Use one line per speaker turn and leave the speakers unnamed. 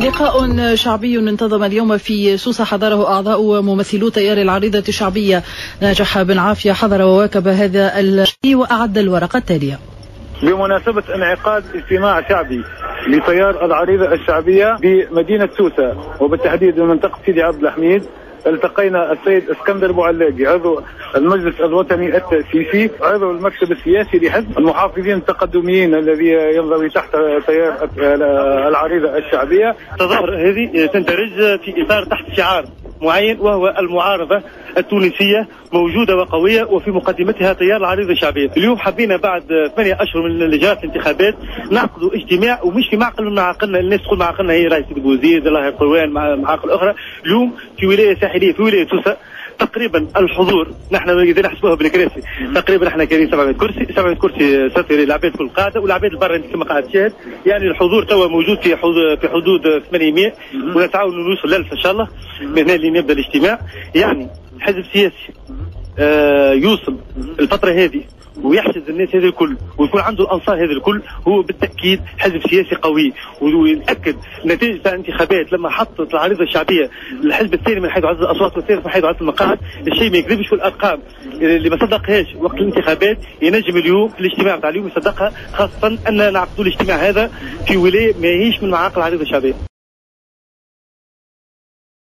لقاء شعبي انتظم اليوم في سوسة حضره أعضاء ممثلو تيار العريضة الشعبية. ناجح بن عافية حضر وواكب هذا الشيء وأعد الورقة التالية.
بمناسبة انعقاد اجتماع شعبي لتيار العريضة الشعبية بمدينة سوسة وبالتحديد بمنطقة سيدي عبد الحميد، التقينا السيد اسكندر بوعلاقي عضو المجلس الوطني التأسيسي، عضو المكتب السياسي لحزب المحافظين التقدميين الذي ينضوي تحت تيار العريضة الشعبية.
التظاهرة هذه تندرج في إطار تحت شعار معين، وهو المعارضة التونسية موجودة وقوية وفي مقدمتها تيار العريضة الشعبية. اليوم حبينا بعد 8 أشهر من لجنة الانتخابات نعقدوا اجتماع، ومش في معقل من معاقلنا، الناس تقول معاقلنا هي رئيس بوزيد الله قوان مع معاقل أخرى. اليوم في ولاية ساحلية في ولاية سوسة تقريبا الحضور نحن اذا نحسبوها بالكراسي تقريبا احنا كاينين 700 كرسي، 700 كرسي ستري العباد كل قاعده، والعباد البر كما قاعد تشاهد، يعني الحضور توا موجود في حدود 800 ونتعاون نوصل ل 1000 ان شاء الله من هنا اللي نبدا الاجتماع. يعني الحزب السياسي يوصل الفتره هذه ويحشد الناس هذه الكل ويكون عنده الانصار هذه الكل، هو بالتاكيد حزب سياسي قوي. ويتاكد نتيجه الانتخابات لما حطت العريضه الشعبيه الحزب الثاني من حيث عدد الاصوات والثالث من حيث عدد المقاعد، الشيء ما يكذبش في الارقام اللي ما صدقهاش وقت الانتخابات ينجم اليوم في الاجتماع بتاع اليوم يصدقها، خاصه ان نعقدوا الاجتماع هذا في ولايه ما هيش من معاقل العريضه الشعبيه.